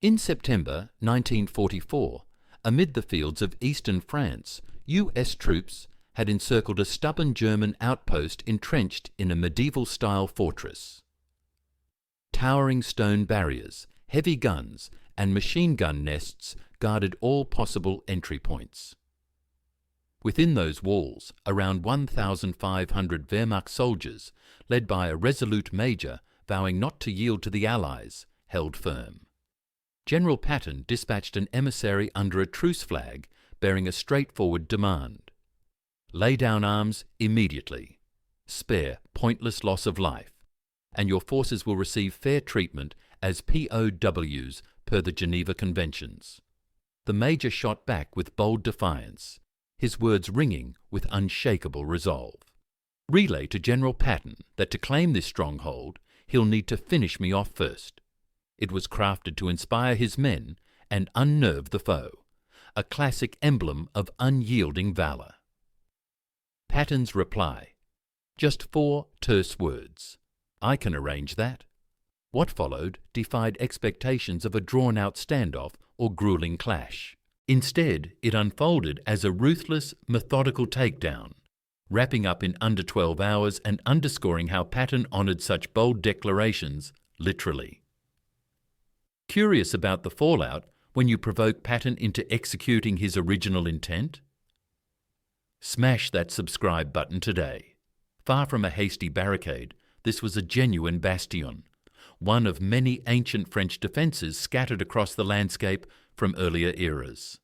In September 1944, amid the fields of eastern France, US troops had encircled a stubborn German outpost entrenched in a medieval-style fortress. Towering stone barriers, heavy guns, and machine gun nests guarded all possible entry points. Within those walls, around 1,500 Wehrmacht soldiers, led by a resolute major vowing not to yield to the Allies, held firm. General Patton dispatched an emissary under a truce flag bearing a straightforward demand. Lay down arms immediately. Spare pointless loss of life, and your forces will receive fair treatment as POWs per the Geneva Conventions. The major shot back with bold defiance, his words ringing with unshakable resolve. Relay to General Patton that to claim this stronghold, he'll need to finish me off first. It was crafted to inspire his men and unnerve the foe, a classic emblem of unyielding valour. Patton's reply: just 4 terse words. I can arrange that. What followed defied expectations of a drawn-out standoff or grueling clash. Instead, it unfolded as a ruthless, methodical takedown, wrapping up in under 12 hours and underscoring how Patton honoured such bold declarations literally. Curious about the fallout when you provoke Patton into executing his original intent? Smash that subscribe button today. Far from a hasty barricade, this was a genuine bastion, one of many ancient French defences scattered across the landscape from earlier eras.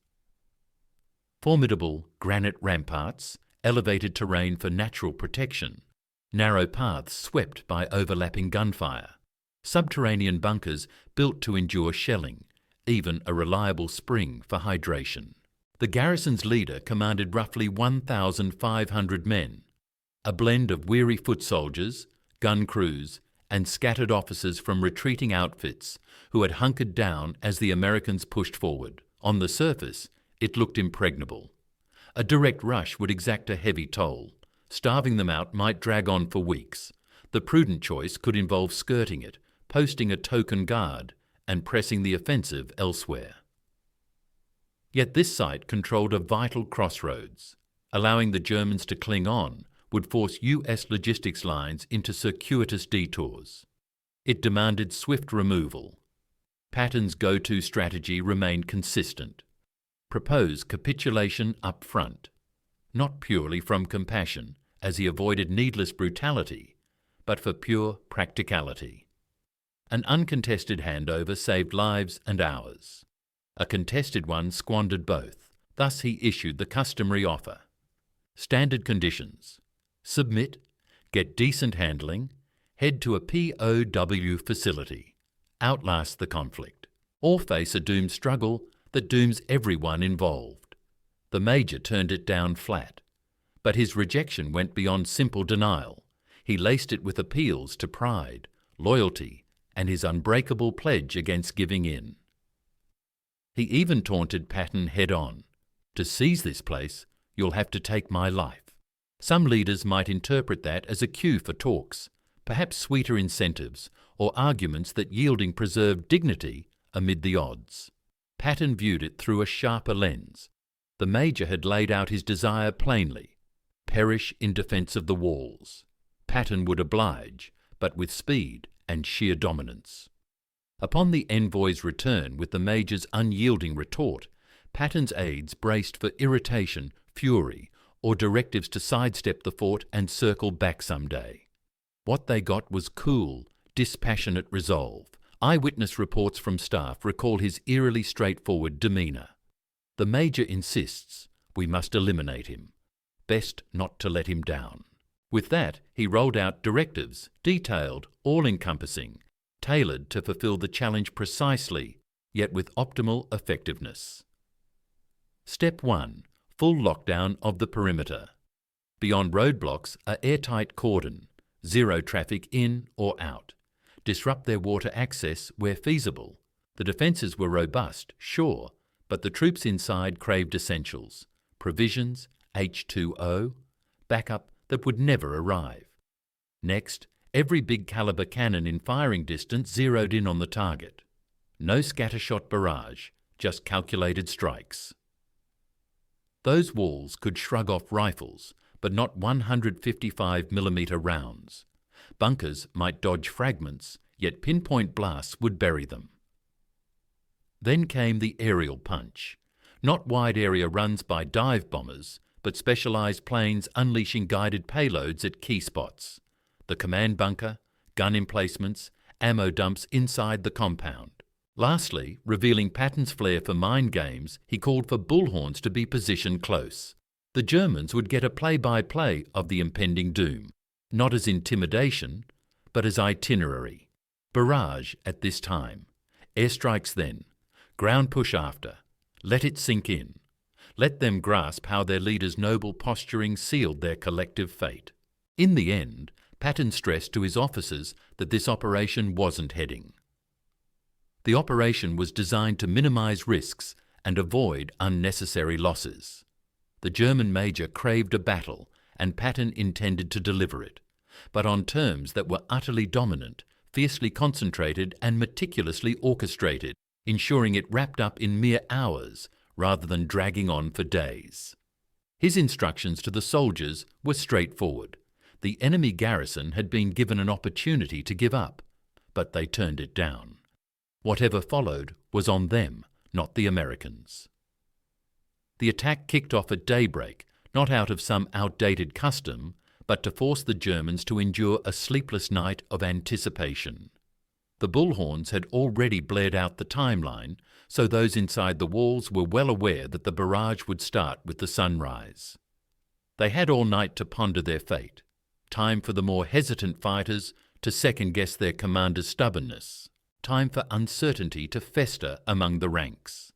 Formidable granite ramparts, elevated terrain for natural protection, narrow paths swept by overlapping gunfire, subterranean bunkers built to endure shelling, even a reliable spring for hydration. The garrison's leader commanded roughly 1,500 men, a blend of weary foot soldiers, gun crews, and scattered officers from retreating outfits who had hunkered down as the Americans pushed forward. On the surface, it looked impregnable. A direct rush would exact a heavy toll. Starving them out might drag on for weeks. The prudent choice could involve skirting it, posting a token guard, and pressing the offensive elsewhere. Yet this site controlled a vital crossroads. Allowing the Germans to cling on would force US logistics lines into circuitous detours. It demanded swift removal. Patton's go-to strategy remained consistent. Propose capitulation up front, not purely from compassion, as he avoided needless brutality, but for pure practicality. An uncontested handover saved lives and hours. A contested one squandered both. Thus he issued the customary offer. Standard conditions: submit, get decent handling, head to a POW facility, outlast the conflict, or face a doomed struggle that dooms everyone involved. The major turned it down flat, but his rejection went beyond simple denial. He laced it with appeals to pride, loyalty, and his unbreakable pledge against giving in. He even taunted Patton head-on. To seize this place, you'll have to take my life. Some leaders might interpret that as a cue for talks, perhaps sweeter incentives, or arguments that yielding preserved dignity amid the odds. Patton viewed it through a sharper lens. The major had laid out his desire plainly: perish in defence of the walls. Patton would oblige, but with speed and sheer dominance. Upon the envoy's return with the major's unyielding retort, Patton's aides braced for irritation, fury, or directives to sidestep the fort and circle back someday. What they got was cool, dispassionate resolve. Eyewitness reports from staff recall his eerily straightforward demeanour. The major insists we must eliminate him. Best not to let him down. With that, he rolled out directives, detailed, all-encompassing, tailored to fulfill the challenge precisely, yet with optimal effectiveness. Step 1. Full lockdown of the perimeter. Beyond roadblocks, an airtight cordon, zero traffic in or out. Disrupt their water access where feasible. The defences were robust, sure, but the troops inside craved essentials: provisions, H2O, backup that would never arrive. Next, every big caliber cannon in firing distance zeroed in on the target. No scattershot barrage, just calculated strikes. Those walls could shrug off rifles, but not 155mm rounds. Bunkers might dodge fragments, yet pinpoint blasts would bury them. Then came the aerial punch. Not wide-area runs by dive bombers, but specialised planes unleashing guided payloads at key spots. The command bunker, gun emplacements, ammo dumps inside the compound. Lastly, revealing Patton's flair for mind games, he called for bullhorns to be positioned close. The Germans would get a play-by-play of the impending doom, not as intimidation, but as itinerary. Barrage at this time, airstrikes then, ground push after. Let it sink in. Let them grasp how their leader's noble posturing sealed their collective fate. In the end, Patton stressed to his officers that this operation wasn't heading. The operation was designed to minimise risks and avoid unnecessary losses. The German major craved a battle, and Patton intended to deliver it, but on terms that were utterly dominant, fiercely concentrated and meticulously orchestrated, ensuring it wrapped up in mere hours rather than dragging on for days. His instructions to the soldiers were straightforward. The enemy garrison had been given an opportunity to give up, but they turned it down. Whatever followed was on them, not the Americans. The attack kicked off at daybreak, not out of some outdated custom, but to force the Germans to endure a sleepless night of anticipation. The bullhorns had already blared out the timeline, so those inside the walls were well aware that the barrage would start with the sunrise. They had all night to ponder their fate. Time for the more hesitant fighters to second-guess their commander's stubbornness. Time for uncertainty to fester among the ranks.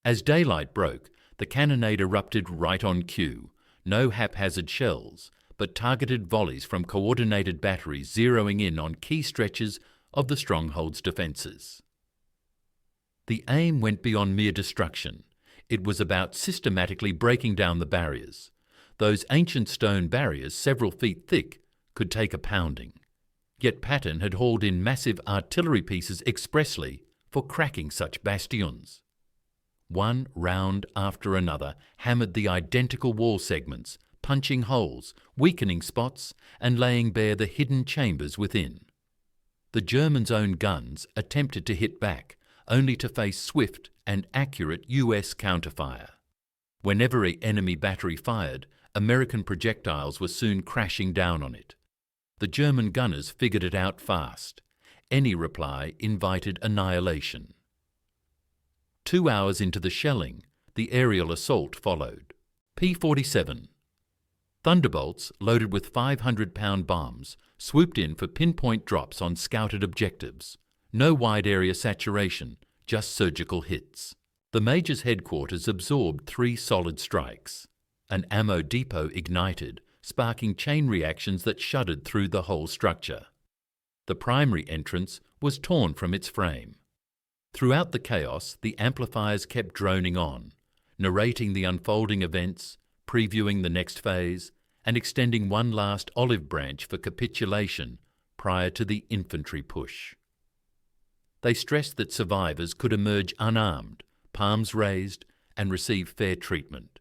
As daylight broke, the cannonade erupted right on cue. No haphazard shells, but targeted volleys from coordinated batteries zeroing in on key stretches of the stronghold's defences. The aim went beyond mere destruction. It was about systematically breaking down the barriers. Those ancient stone barriers, several feet thick, could take a pounding. Yet Patton had hauled in massive artillery pieces expressly for cracking such bastions. One round after another hammered the identical wall segments, punching holes, weakening spots, and laying bare the hidden chambers within. The Germans' own guns attempted to hit back, only to face swift and accurate US counterfire. Whenever an enemy battery fired, American projectiles were soon crashing down on it. The German gunners figured it out fast. Any reply invited annihilation. 2 hours into the shelling, the aerial assault followed. P-47. Thunderbolts, loaded with 500-pound bombs, swooped in for pinpoint drops on scouted objectives. No wide-area saturation, just surgical hits. The Major's headquarters absorbed 3 solid strikes. An ammo depot ignited, sparking chain reactions that shuddered through the whole structure. The primary entrance was torn from its frame. Throughout the chaos, the amplifiers kept droning on, narrating the unfolding events, previewing the next phase, and extending one last olive branch for capitulation prior to the infantry push. They stressed that survivors could emerge unarmed, palms raised, and receive fair treatment.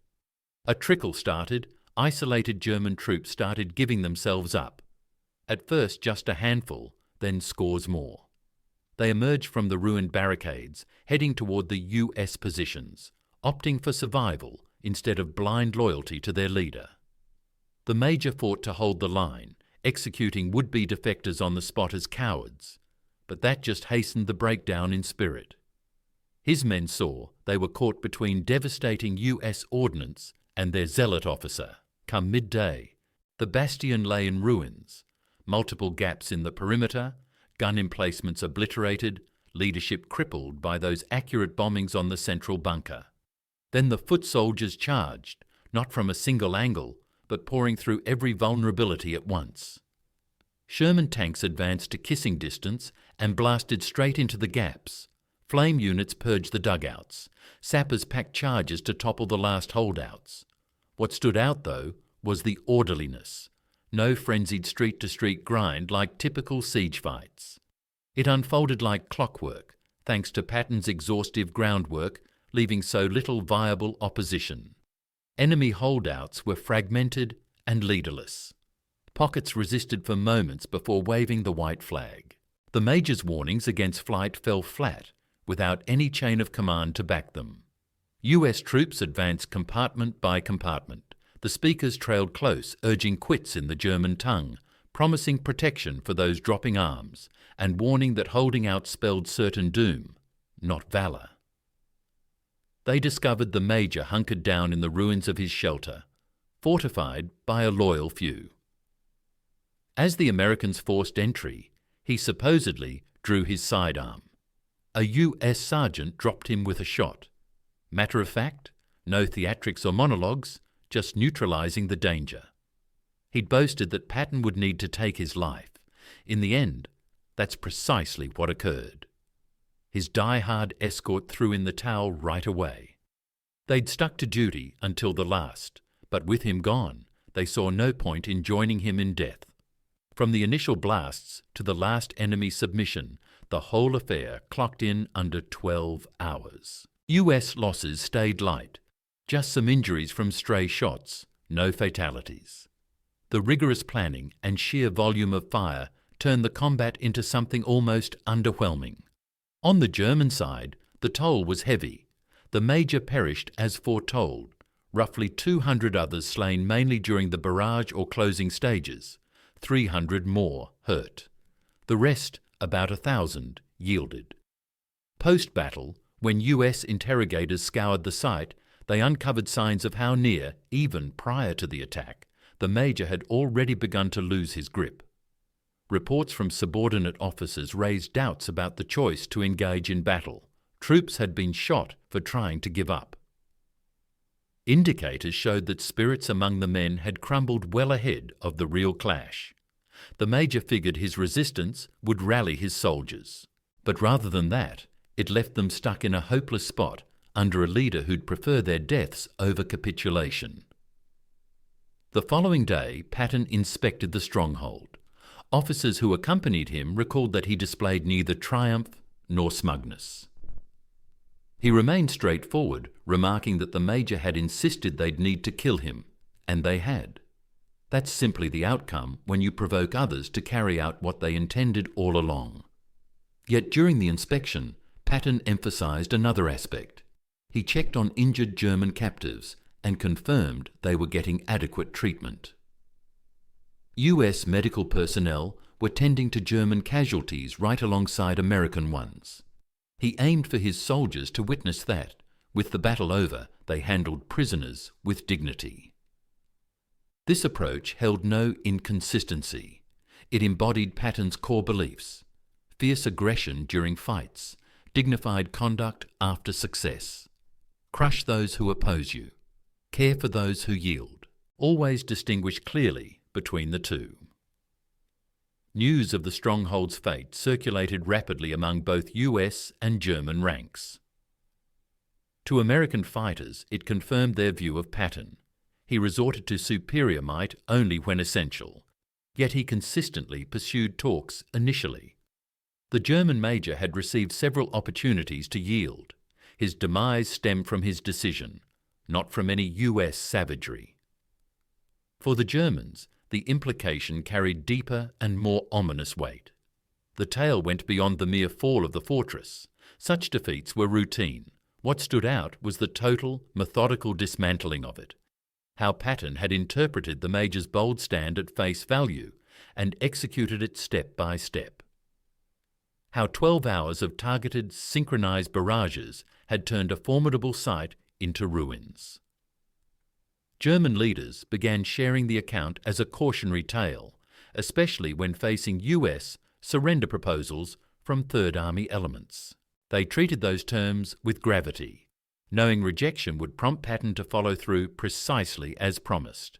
A trickle started. Isolated German troops started giving themselves up. At first just a handful, then scores more. They emerged from the ruined barricades, heading toward the US positions, opting for survival instead of blind loyalty to their leader. The Major fought to hold the line, executing would-be defectors on the spot as cowards, but that just hastened the breakdown in spirit. His men saw they were caught between devastating US ordnance and their zealot officer. Come midday, the bastion lay in ruins, multiple gaps in the perimeter, gun emplacements obliterated, leadership crippled by those accurate bombings on the central bunker. Then the foot soldiers charged, not from a single angle, but pouring through every vulnerability at once. Sherman tanks advanced to kissing distance and blasted straight into the gaps. Flame units purged the dugouts. Sappers packed charges to topple the last holdouts. What stood out, though, was the orderliness. No frenzied street-to-street grind like typical siege fights. It unfolded like clockwork, thanks to Patton's exhaustive groundwork, leaving so little viable opposition. Enemy holdouts were fragmented and leaderless. Pockets resisted for moments before waving the white flag. The Major's warnings against flight fell flat, without any chain of command to back them. US troops advanced compartment by compartment. The speakers trailed close, urging quits in the German tongue, promising protection for those dropping arms, and warning that holding out spelled certain doom, not valour. They discovered the Major hunkered down in the ruins of his shelter, fortified by a loyal few. As the Americans forced entry, he supposedly drew his sidearm. A US sergeant dropped him with a shot. Matter of fact, no theatrics or monologues, just neutralising the danger. He'd boasted that Patton would need to take his life. In the end, that's precisely what occurred. His die-hard escort threw in the towel right away. They'd stuck to duty until the last, but with him gone, they saw no point in joining him in death. From the initial blasts to the last enemy submission, the whole affair clocked in under 12 hours. US losses stayed light, just some injuries from stray shots, no fatalities. The rigorous planning and sheer volume of fire turned the combat into something almost underwhelming. On the German side, the toll was heavy. The Major perished as foretold, roughly 200 others slain mainly during the barrage or closing stages, 300 more hurt. The rest, about 1,000, yielded. Post-battle, when US interrogators scoured the site, they uncovered signs of how near, even prior to the attack, the Major had already begun to lose his grip. Reports from subordinate officers raised doubts about the choice to engage in battle. Troops had been shot for trying to give up. Indicators showed that spirits among the men had crumbled well ahead of the real clash. The Major figured his resistance would rally his soldiers. But rather than that, it left them stuck in a hopeless spot under a leader who'd prefer their deaths over capitulation. The following day, Patton inspected the stronghold. Officers who accompanied him recalled that he displayed neither triumph nor smugness. He remained straightforward, remarking that the Major had insisted they'd need to kill him, and they had. That's simply the outcome when you provoke others to carry out what they intended all along. Yet during the inspection, Patton emphasized another aspect. He checked on injured German captives and confirmed they were getting adequate treatment. US medical personnel were tending to German casualties right alongside American ones. He aimed for his soldiers to witness that, with the battle over, they handled prisoners with dignity. This approach held no inconsistency. It embodied Patton's core beliefs: fierce aggression during fights, dignified conduct after success. Crush those who oppose you. Care for those who yield. Always distinguish clearly between the two. News of the stronghold's fate circulated rapidly among both US and German ranks. To American fighters, it confirmed their view of Patton. He resorted to superior might only when essential, yet he consistently pursued talks initially. The German Major had received several opportunities to yield. His demise stemmed from his decision, not from any US savagery. For the Germans, the implication carried deeper and more ominous weight. The tale went beyond the mere fall of the fortress. Such defeats were routine. What stood out was the total, methodical dismantling of it. How Patton had interpreted the Major's bold stand at face value and executed it step by step. How 12 hours of targeted, synchronized barrages had turned a formidable site into ruins. German leaders began sharing the account as a cautionary tale, especially when facing US surrender proposals from Third Army elements. They treated those terms with gravity, knowing rejection would prompt Patton to follow through precisely as promised.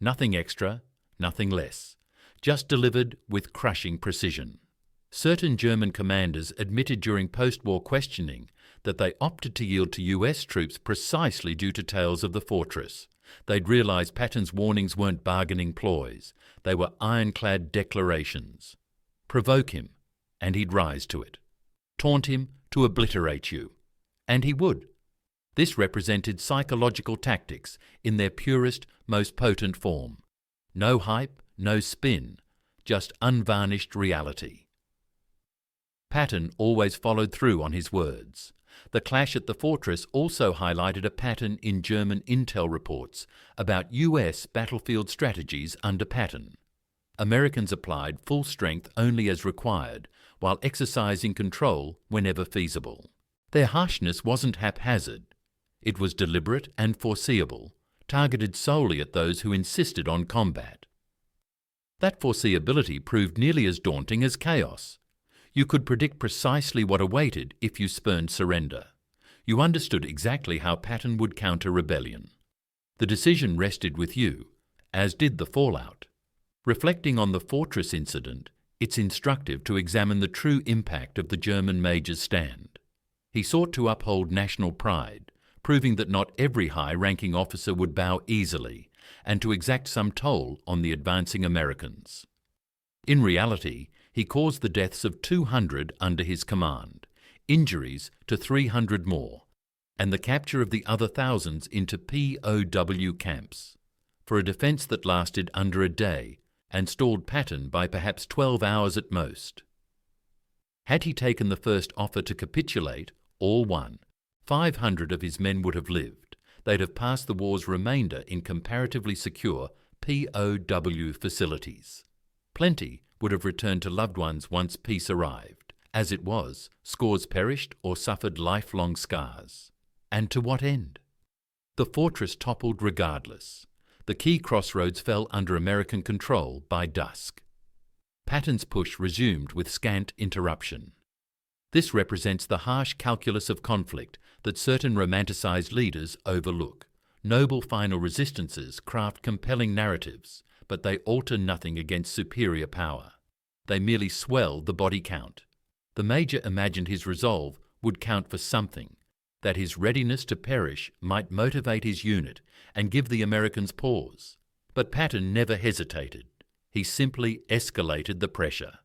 Nothing extra, nothing less, just delivered with crushing precision. Certain German commanders admitted during post-war questioning that they opted to yield to US troops precisely due to tales of the fortress. They'd realised Patton's warnings weren't bargaining ploys. They were ironclad declarations. Provoke him, and he'd rise to it. Taunt him to obliterate you. And he would. This represented psychological tactics in their purest, most potent form. No hype, no spin, just unvarnished reality. Patton always followed through on his words. The clash at the fortress also highlighted a pattern in German intel reports about US battlefield strategies under Patton. Americans applied full strength only as required, while exercising control whenever feasible. Their harshness wasn't haphazard. It was deliberate and foreseeable, targeted solely at those who insisted on combat. That foreseeability proved nearly as daunting as chaos. You could predict precisely what awaited if you spurned surrender. You understood exactly how Patton would counter rebellion. The decision rested with you, as did the fallout. Reflecting on the fortress incident, it's instructive to examine the true impact of the German major's stand. He sought to uphold national pride, proving that not every high-ranking officer would bow easily, and to exact some toll on the advancing Americans. In reality, he caused the deaths of 200 under his command, injuries to 300 more, and the capture of the other thousands into POW camps, for a defence that lasted under a day and stalled Patton by perhaps 12 hours at most. Had he taken the first offer to capitulate, all one, 500 of his men would have lived. They'd have passed the war's remainder in comparatively secure POW facilities. Plenty would have returned to loved ones once peace arrived. As it was, scores perished or suffered lifelong scars. And to what end? The fortress toppled regardless. The key crossroads fell under American control by dusk. Patton's push resumed with scant interruption. This represents the harsh calculus of conflict that certain romanticized leaders overlook. Noble final resistances craft compelling narratives, but they alter nothing against superior power. They merely swell the body count. The Major imagined his resolve would count for something, that his readiness to perish might motivate his unit and give the Americans pause. But Patton never hesitated. He simply escalated the pressure.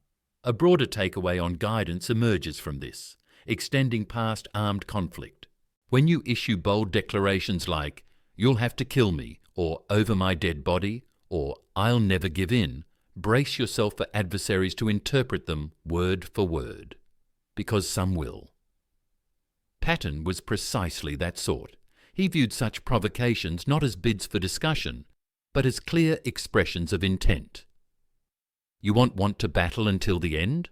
A broader takeaway on guidance emerges from this, extending past armed conflict. When you issue bold declarations like, "You'll have to kill me," or "over my dead body," or "I'll never give in," brace yourself for adversaries to interpret them word for word. Because some will. Patton was precisely that sort. He viewed such provocations not as bids for discussion, but as clear expressions of intent. You want to battle until the end?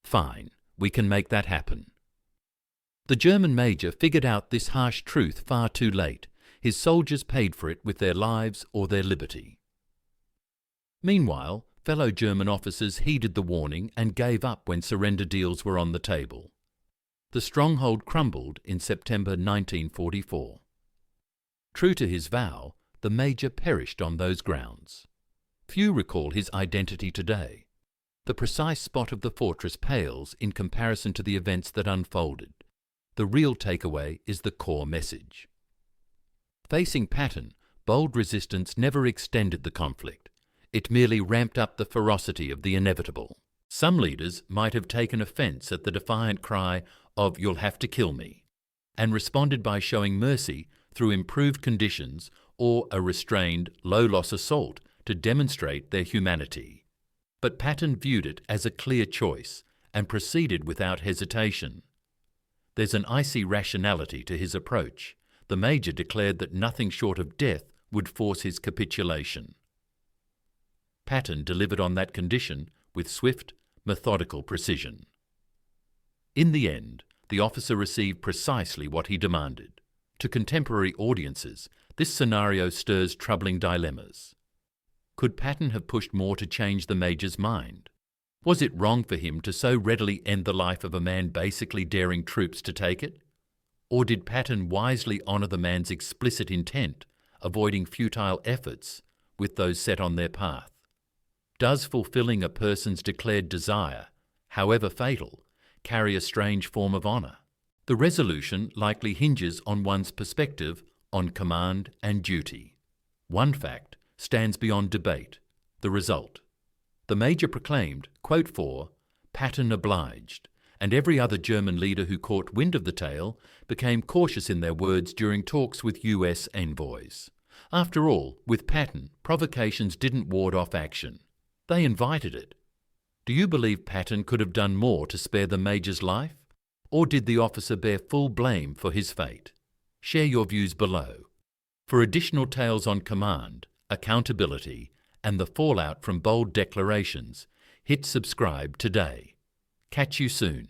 Fine, we can make that happen. The German major figured out this harsh truth far too late. His soldiers paid for it with their lives or their liberty. Meanwhile, fellow German officers heeded the warning and gave up when surrender deals were on the table. The stronghold crumbled in September 1944. True to his vow, the major perished on those grounds. Few recall his identity today. The precise spot of the fortress pales in comparison to the events that unfolded. The real takeaway is the core message. Facing Patton, bold resistance never extended the conflict. It merely ramped up the ferocity of the inevitable. Some leaders might have taken offence at the defiant cry of "You'll have to kill me," and responded by showing mercy through improved conditions or a restrained, low-loss assault to demonstrate their humanity. But Patton viewed it as a clear choice and proceeded without hesitation. There's an icy rationality to his approach. The major declared that nothing short of death would force his capitulation. Patton delivered on that condition with swift, methodical precision. In the end, the officer received precisely what he demanded. To contemporary audiences, this scenario stirs troubling dilemmas. Could Patton have pushed more to change the major's mind? Was it wrong for him to so readily end the life of a man basically daring troops to take it? Or did Patton wisely honour the man's explicit intent, avoiding futile efforts with those set on their path? Does fulfilling a person's declared desire, however fatal, carry a strange form of honour? The resolution likely hinges on one's perspective on command and duty. One fact stands beyond debate: the result. The major proclaimed, quote 4, "Patton obliged," and every other German leader who caught wind of the tale became cautious in their words during talks with US envoys. After all, with Patton, provocations didn't ward off action. They invited it. Do you believe Patton could have done more to spare the Major's life? Or did the officer bear full blame for his fate? Share your views below. For additional tales on command, accountability, and the fallout from bold declarations, hit subscribe today. Catch you soon.